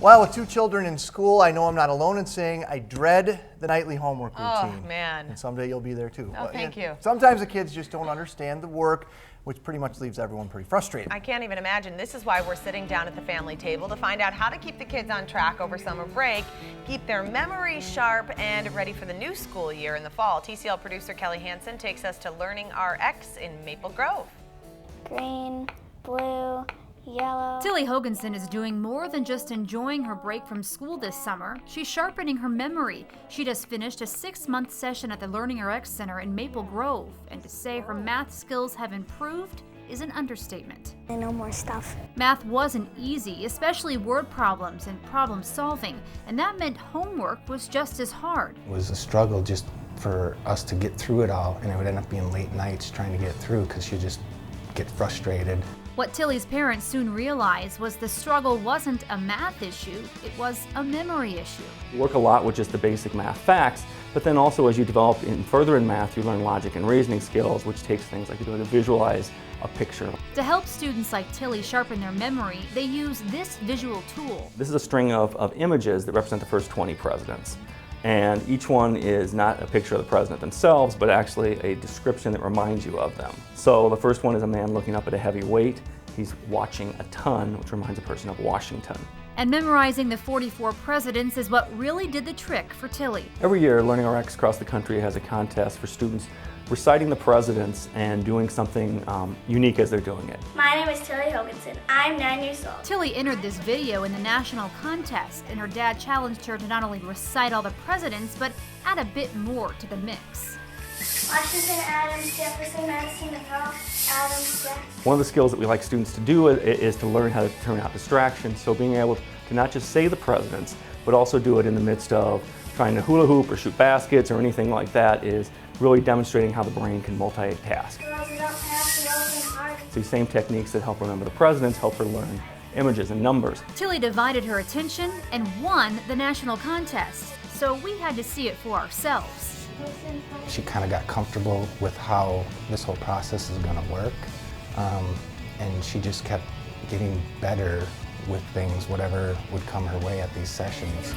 Well, with 2 children in school, I know I'm not alone in saying I dread the nightly homework routine. Oh, man. And someday you'll be there too. Oh, thank you. Sometimes the kids just don't understand the work, which pretty much leaves everyone pretty frustrated. I can't even imagine. This is why we're sitting down at the family table to find out how to keep the kids on track over summer break, keep their memories sharp, and ready for the new school year in the fall. TCL producer Kelly Hansen takes us to LearningRx in Maple Grove. Green, blue, yellow. Tillie Hoganson is doing more than just enjoying her break from school this summer. She's sharpening her memory. She just finished a 6-month session at the LearningRx Center in Maple Grove, and to say her math skills have improved is an understatement. I know more stuff. Math wasn't easy, especially word problems and problem solving, and that meant homework was just as hard. It was a struggle just for us to get through it all, and it would end up being late nights trying to get through because you just get frustrated. What Tillie's parents soon realized was the struggle wasn't a math issue, it was a memory issue. You work a lot with just the basic math facts, but then also as you develop further in math, you learn logic and reasoning skills, which takes things like the ability to visualize a picture. To help students like Tillie sharpen their memory, they use this visual tool. This is a string of images that represent the first 20 presidents. And each one is not a picture of the president themselves, but actually a description that reminds you of them. So the first one is a man looking up at a heavy weight. He's watching a ton, which reminds a person of Washington. And memorizing the 44 presidents is what really did the trick for Tillie. Every year, LearningRx across the country has a contest for students reciting the presidents and doing something unique as they're doing it. My name is Tillie Hoganson. I'm 9 years old. Tillie entered this video in the national contest, and her dad challenged her to not only recite all the presidents, but add a bit more to the mix. Washington, Adams, Jefferson, Madison, McCall, Adams, Jackson. One of the skills that we like students to do is to learn how to turn out distractions. So being able to not just say the presidents, but also do it in the midst of trying to hula hoop or shoot baskets or anything like that is really demonstrating how the brain can multitask. So these same techniques that help remember the presidents help her learn images and numbers. Tillie divided her attention and won the national contest, so we had to see it for ourselves. She kind of got comfortable with how this whole process is going to work, and she just kept getting better with things, whatever would come her way at these sessions.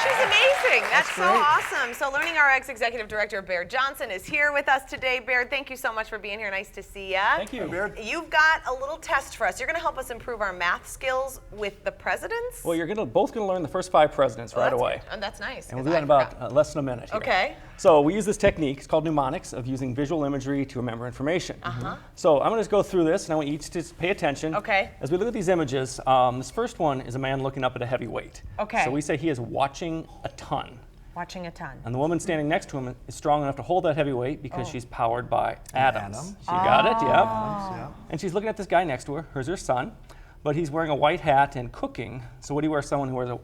She's amazing. That's so awesome. So LearningRx Executive Director Baird Johnson is here with us today. Baird, thank you so much for being here. Nice to see you. Thank you. Baird. You've got a little test for us. You're going to help us improve our math skills with the presidents? Well, you're both going to learn the first 5 presidents right away. That's nice. And we'll do that in about less than a minute here. Okay. So we use this technique, it's called mnemonics, of using visual imagery to remember information. So I'm going to go through this, and I want you each to pay attention. Okay. As we look at these images, this first one is a man looking up at a heavy weight. Okay. So we say he is watching a ton. Watching a ton. And the woman standing next to him is strong enough to hold that heavy weight because she's powered by atoms. atom. She got it, yep. Yeah. And she's looking at this guy next to her, who's her son, but he's wearing a white hat and cooking. So what do you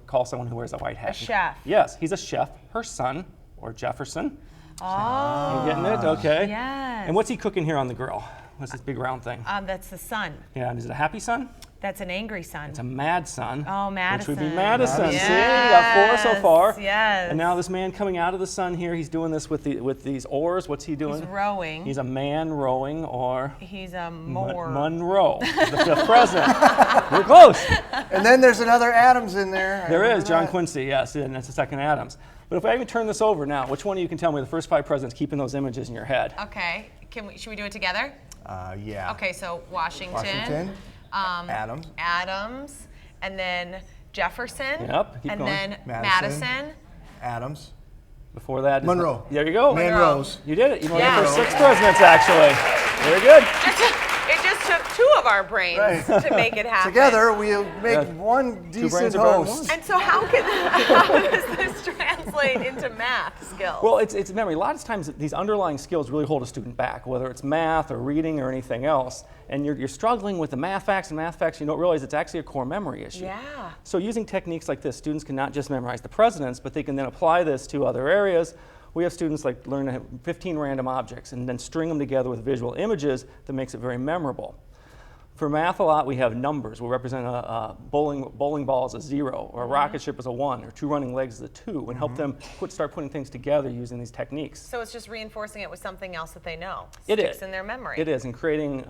call someone who wears a white hat? A chef. Yes, he's a chef, her son, or Jefferson. Oh. You getting it? Okay. Yes. And what's he cooking here on the grill? What's this big round thing? That's the sun. Yeah, and is it a happy son? That's an angry sun. It's a mad son. Oh, Madison. Which would be Madison. Yes. See, you got 4 so far. Yes. And now this man coming out of the sun here, he's doing this with these oars. What's he doing? He's rowing. He's a man rowing, or He's a mower. Monroe, the president. We're close. And then there's another Adams in there. There is John Quincy, yes, and that's the second Adams. But if I even turn this over now, which one of you can tell me the first 5 presidents keeping those images in your head? Okay. Should we do it together? Yeah. Okay, so Washington. Washington. Adams. Adams. And then Jefferson. Yep, keep and going. then Madison. Madison. Adams. Before that is Monroe. There you go. Monroe's. You did it. You know Yeah. the first 6 presidents, actually. Very good. It just took 2 of our brains to make it happen. Together we'll make Yeah. one 2 decent brains are better than host. one. And so how does this translate into math skills? Well, it's memory. A lot of times these underlying skills really hold a student back, whether it's math or reading or anything else. And you're struggling with the math facts, you don't realize it's actually a core memory issue. Yeah. So using techniques like this, students can not just memorize the presidents, but they can then apply this to other areas. We have students like learn to have 15 random objects and then string them together with visual images that makes it very memorable. For math a lot, we have numbers. We'll represent a bowling ball as a 0, or a rocket ship as a 1, or 2 running legs as a 2, and help them start putting things together using these techniques. So it's just reinforcing it with something else that they know. It Sticks is. in their memory. It is, and creating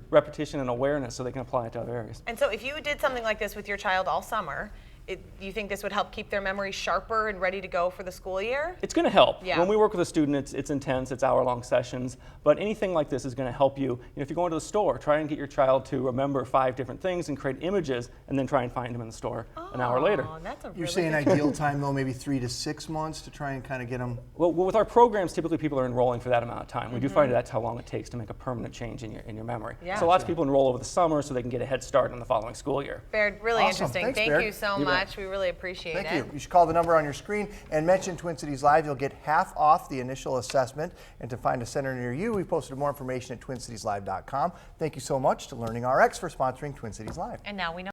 repetition and awareness so they can apply it to other areas. And so if you did something like this with your child all summer, do you think this would help keep their memory sharper and ready to go for the school year? It's going to help. Yeah. When we work with a student, it's intense, it's hour-long sessions, but anything like this is going to help you. If you're going to the store, try and get your child to remember 5 different things and create images, and then try and find them in the store an hour later. That's a You're really saying good ideal time though, maybe 3 to 6 months to try and kind of get them. Well, with our programs, typically people are enrolling for that amount of time. We do find that's how long it takes to make a permanent change in your memory. Yeah. So lots of people enroll over the summer so they can get a head start in the following school year. Baird, really Awesome. interesting. Thanks, Thank Baird. you so You bet. much. We really appreciate Thank it. you. You should call the number on your screen and mention Twin Cities Live. You'll get half off the initial assessment. And to find a center near you, we've posted more information at twincitieslive.com. Thank you so much to LearningRx for sponsoring Twin Cities Live. And now we know.